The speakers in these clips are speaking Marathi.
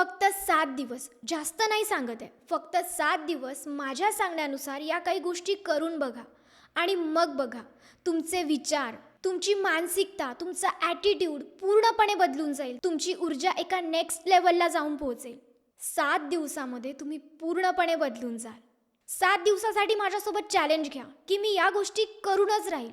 फक्त 7 दिवस, जास्त नाही सांगत आहे. फक्त 7 दिवस माझ्या सांगण्यानुसार या काही गोष्टी करून बघा आणि मग बघा तुमचे विचार, तुमची मानसिकता, तुमचा ॲटिट्यूड पूर्णपणे बदलून जाईल. तुमची ऊर्जा एका नेक्स्ट लेवलला जाऊन पोहोचेल. 7 दिवसामध्ये तुम्ही पूर्णपणे बदलून जाल. 7 दिवसासाठी माझ्यासोबत चॅलेंज घ्या की मी या गोष्टी करूनच राहील.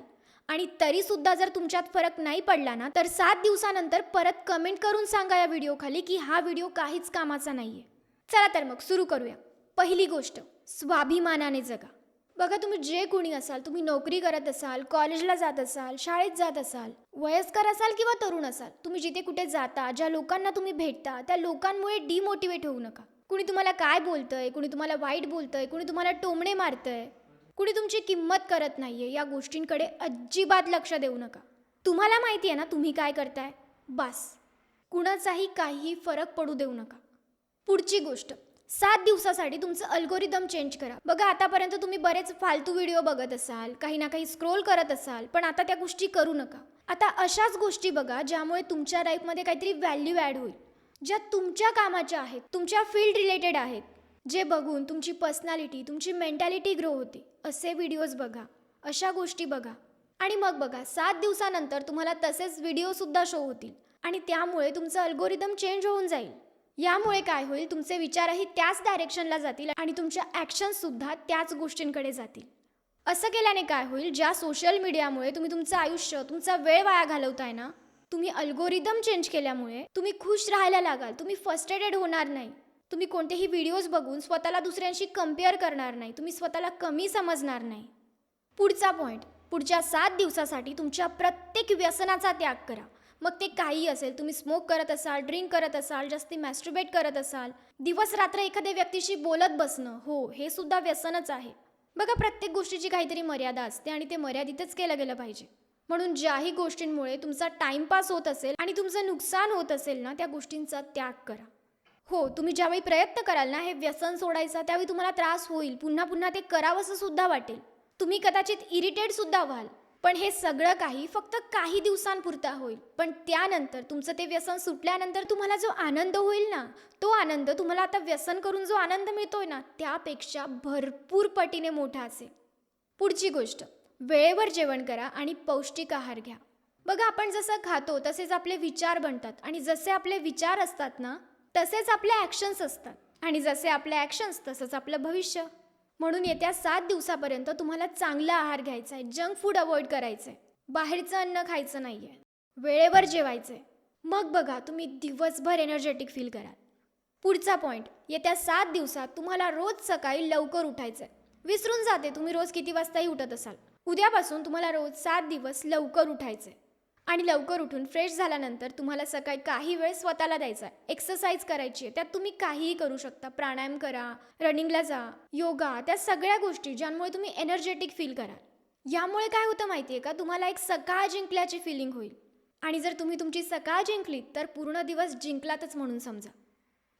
आणि तरीसुद्धा जर तुमच्यात फरक नाही पडला ना, तर 7 दिवसानंतर परत कमेंट करून सांगा या व्हिडिओ खाली की हा व्हिडिओ काहीच कामाचा नाही आहे. चला तर मग सुरू करूया. पहिली गोष्ट, स्वाभिमानाने जगा. बघा, तुम्ही जे कोणी असाल, तुम्ही नोकरी करत असाल, कॉलेजला जात असाल, शाळेत जात असाल, वयस्कर असाल किंवा तरुण असाल, तुम्ही जिथे कुठे जाता, ज्या लोकांना तुम्ही भेटता, त्या लोकांमुळे डिमोटिवेट होऊ नका. कुणी तुम्हाला काय बोलतंय, कुणी तुम्हाला वाईट बोलतंय, कुणी तुम्हाला टोमणे मारतंय, कुणी तुमची किंमत करत नाहीये, या गोष्टींकडे अजिबात लक्ष देऊ नका. तुम्हाला माहिती आहे ना तुम्ही काय करताय, बास. कुणाचाही काहीही फरक पडू देऊ नका. पुढची गोष्ट, 7 दिवसासाठी तुमचं अल्गोरिदम चेंज करा. बघा, आतापर्यंत तुम्ही बरेच फालतू व्हिडिओ बघत असाल, काही ना काही स्क्रोल करत असाल, पण आता त्या गोष्टी करू नका. आता अशाच गोष्टी बघा ज्यामुळे तुमच्या लाईफमध्ये काहीतरी व्हॅल्यू ॲड होईल, ज्या तुमच्या कामाच्या आहेत, तुमच्या फील्ड रिलेटेड आहेत, जे बघून तुमची पर्सनॅलिटी, तुमची मेंटॅलिटी ग्रो होते. असे व्हिडिओज बघा, अशा गोष्टी बघा आणि मग बघा 7 दिवसानंतर तुम्हाला तसेच व्हिडिओसुद्धा शो होतील आणि त्यामुळे तुमचं अल्गोरिदम चेंज होऊन जाईल. यामुळे काय होईल, तुमचे विचारही त्याच डायरेक्शनला जातील आणि तुमच्या ॲक्शन्ससुद्धा त्याच गोष्टींकडे जातील. असं केल्याने काय होईल, ज्या सोशल मीडियामुळे तुम्ही तुमचं आयुष्य, तुमचा वेळ वाया घालवताय ना, तुम्ही अल्गोरिदम चेंज केल्यामुळे तुम्ही खुश राहायला लागाल. तुम्ही फ्रस्ट्रेटेड होणार नाही. तुम्ही कोणतेही व्हिडिओज बघून स्वतःला दुसऱ्यांशी कम्पेअर करणार नाही. तुम्ही स्वतःला कमी समजणार नाही. पुढचा पॉईंट, पुढच्या 7 दिवसासाठी तुमच्या प्रत्येक व्यसनाचा त्याग करा. मग ते काही असेल, तुम्ही स्मोक करत असाल, ड्रिंक करत असाल, जास्ती मॅस्ट्रुबेट करत असाल, दिवस रात्र एखाद्या व्यक्तीशी बोलत बसणं, हो, हे सुद्धा व्यसनच आहे. बघा, प्रत्येक गोष्टीची काहीतरी मर्यादा असते आणि ते मर्यादितच केलं गेलं पाहिजे. म्हणून ज्याही गोष्टींमुळे तुमचा टाइमपास होत असेल आणि तुमचं नुकसान होत असेल ना, त्या गोष्टींचा त्याग करा. हो, तुम्ही ज्यावेळी प्रयत्न कराल ना हे व्यसन सोडायचा, त्यावेळी तुम्हाला त्रास होईल. पुन्हा पुन्हा ते करावंसं सुद्धा वाटेल. तुम्ही कदाचित इरिटेट सुद्धा व्हाल. पण हे सगळं काही फक्त काही दिवसांपुरता होईल. पण त्यानंतर तुमचं ते व्यसन सुटल्यानंतर तुम्हाला जो आनंद होईल ना, तो आनंद तुम्हाला आता व्यसन करून जो आनंद मिळतोय ना, त्यापेक्षा भरपूर पटीने मोठा असेल. पुढची गोष्ट, वेळेवर जेवण करा आणि पौष्टिक आहार घ्या. बघा, आपण जसं खातो तसेच आपले विचार बनतात आणि जसे आपले विचार असतात ना, तसेच आपले ॲक्शन्स असतात आणि जसे आपले ॲक्शन्स तसंच आपलं भविष्य. म्हणून येत्या 7 दिवसापर्यंत तुम्हाला चांगला आहार घ्यायचा आहे, जंक फूड अवॉइड करायचं आहे, बाहेरचं अन्न खायचं नाही आहे, वेळेवर जेवायचं आहे. मग बघा, तुम्ही दिवसभर एनर्जेटिक फील कराल. पुढचा पॉईंट, येत्या 7 दिवसात तुम्हाला रोज सकाळी लवकर उठायचं आहे. विसरून जाते तुम्ही रोज किती वाजताही उठत असाल. उद्यापासून तुम्हाला रोज 7 दिवस लवकर उठायचं आहे आणि लवकर उठून फ्रेश झाल्यानंतर तुम्हाला सकाळी काही वेळ स्वतःला द्यायचा आहे. एक्सरसाइज करायची आहे. त्यात तुम्ही काहीही करू शकता. प्राणायाम करा, रनिंगला जा, योगा, त्या सगळ्या गोष्टी ज्यामुळे तुम्ही एनर्जेटिक फील कराल. यामुळे काय होतं माहिती आहे का, तुम्हाला एक सकाळ जिंकल्याची फिलिंग होईल आणि जर तुम्ही तुमची सकाळ जिंकलीत तर पूर्ण दिवस जिंकलातच म्हणून समजा.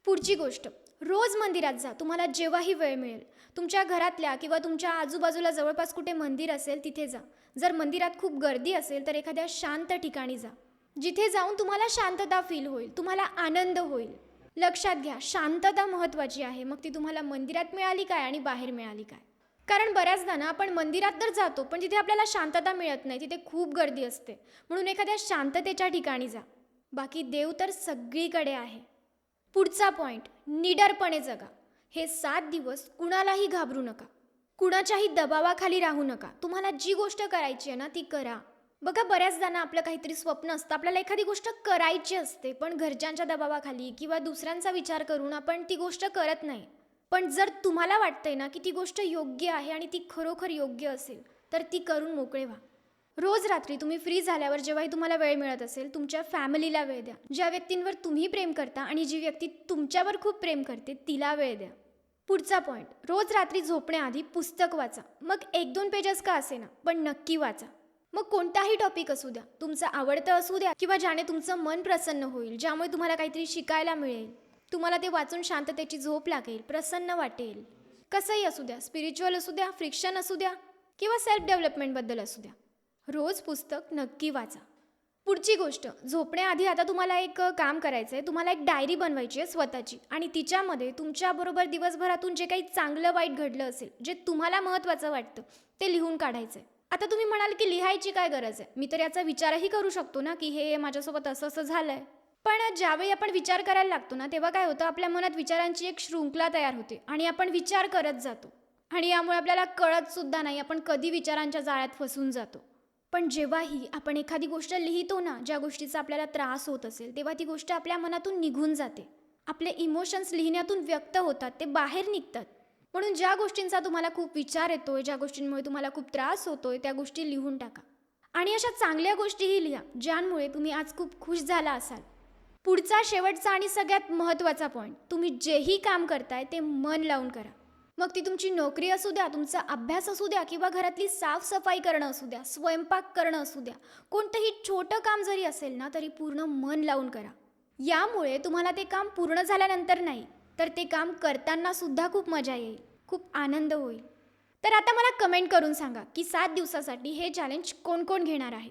पुढची गोष्ट, रोज मंदिरात जा. तुम्हाला जेव्हाही वेळ मिळेल, तुमच्या घरातल्या किंवा तुमच्या आजूबाजूला जवळपास कुठे मंदिर असेल तिथे जा. जर मंदिरात खूप गर्दी असेल तर एखाद्या शांत ठिकाणी जा, जिथे जाऊन तुम्हाला शांतता फील होईल, तुम्हाला आनंद होईल. लक्षात घ्या, शांतता महत्त्वाची आहे. मग ती तुम्हाला मंदिरात मिळाली काय आणि बाहेर मिळाली काय. कारण बऱ्याचदा ना आपण मंदिरात तर जातो पण तिथे आपल्याला शांतता मिळत नाही, तिथे खूप गर्दी असते. म्हणून एखाद्या शांततेच्या ठिकाणी जा. बाकी देव तर सगळीकडे आहे. पुढचा पॉईंट, निडरपणे जगा. हे 7 दिवस कुणालाही घाबरू नका, कुणाच्याही दबावाखाली राहू नका. तुम्हाला जी गोष्ट करायची आहे ना ती करा. बघा, बऱ्याचदा ना आपलं काहीतरी स्वप्न असतं, आपल्याला एखादी गोष्ट करायची असते, पण घरच्यांच्या दबावाखाली किंवा दुसऱ्यांचा विचार करून आपण ती गोष्ट करत नाही. पण जर तुम्हाला वाटतंय ना की ती गोष्ट योग्य आहे आणि ती खरोखर योग्य असेल तर ती करून मोकळे व्हा. रोज रात्री तुम्ही फ्री झाल्यावर जेव्हाही तुम्हाला वेळ मिळत असेल, तुमच्या फॅमिलीला वेळ द्या. ज्या व्यक्तींवर तुम्ही प्रेम करता आणि जी व्यक्ती तुमच्यावर खूप प्रेम करते तिला वेळ द्या. पुढचा पॉईंट, रोज रात्री झोपण्याआधी पुस्तक वाचा. मग 1-2 पेजेस का असेना, पण नक्की वाचा. मग कोणताही टॉपिक असू द्या, तुमचं आवडतं असू द्या किंवा ज्याने तुमचं मन प्रसन्न होईल, ज्यामुळे तुम्हाला काहीतरी शिकायला मिळेल, तुम्हाला ते वाचून शांततेची झोप लागेल, प्रसन्न वाटेल. कसंही असू द्या, स्पिरिच्युअल असू द्या, फ्रिक्शन असू द्या किंवा सेल्फ डेव्हलपमेंटबद्दल असू द्या, रोज पुस्तक नक्की वाचा. पुढची गोष्ट, झोपण्याआधी आता तुम्हाला एक काम करायचं आहे. तुम्हाला एक डायरी बनवायची आहे स्वतःची आणि तिच्यामध्ये तुमच्याबरोबर दिवसभरातून जे काही चांगलं वाईट घडलं असेल, जे तुम्हाला महत्त्वाचं वाटतं, ते लिहून काढायचं आहे. आता तुम्ही म्हणाल की लिहायची काय गरज आहे? मी तर याचा विचारही करू शकतो ना, की हे माझ्यासोबत असं-असं झालंय. पण ज्यावेळी आपण विचार करायला लागतो ना, तेव्हा काय होतं, आपल्या मनात विचारांची एक शृंखला तयार होते आणि आपण विचार करत जातो आणि यामुळे आपल्याला कळत सुद्धा नाही आपण कधी विचारांच्या जाळ्यात फसून जातो. पण जेव्हाही आपण एखादी गोष्ट लिहितो ना, ज्या गोष्टीचा आपल्याला त्रास होत असेल, तेव्हा ती गोष्ट आपल्या मनातून निघून जाते. आपले इमोशन्स लिहिण्यातून व्यक्त होतात, ते बाहेर निघतात. म्हणून ज्या गोष्टींचा तुम्हाला खूप विचार येतोय, ज्या गोष्टींमुळे तुम्हाला खूप त्रास होतोय, त्या गोष्टी लिहून टाका. आणि अशा चांगल्या गोष्टीही लिहा, ज्यांमुळे तुम्ही आज खूप खुश झाला असाल. पुढचा शेवटचा आणि सगळ्यात महत्त्वाचा पॉईंट, तुम्ही जेही काम करताय ते मन लावून करा. मग ती तुमची नोकरी असू द्या, तुमचा अभ्यास असू द्या किंवा घरातली साफसफाई करणं असू द्या, स्वयंपाक करणं असू द्या, कोणतंही छोटं काम जरी असेल ना, तरी पूर्ण मन लावून करा. यामुळे तुम्हाला ते काम पूर्ण झाल्यानंतर नाही, तर ते काम करताना सुद्धा खूप मजा येईल, खूप आनंद होईल. तर आता मला कमेंट करून सांगा की 7 दिवसासाठी हे चॅलेंज कोण कोण घेणार आहे.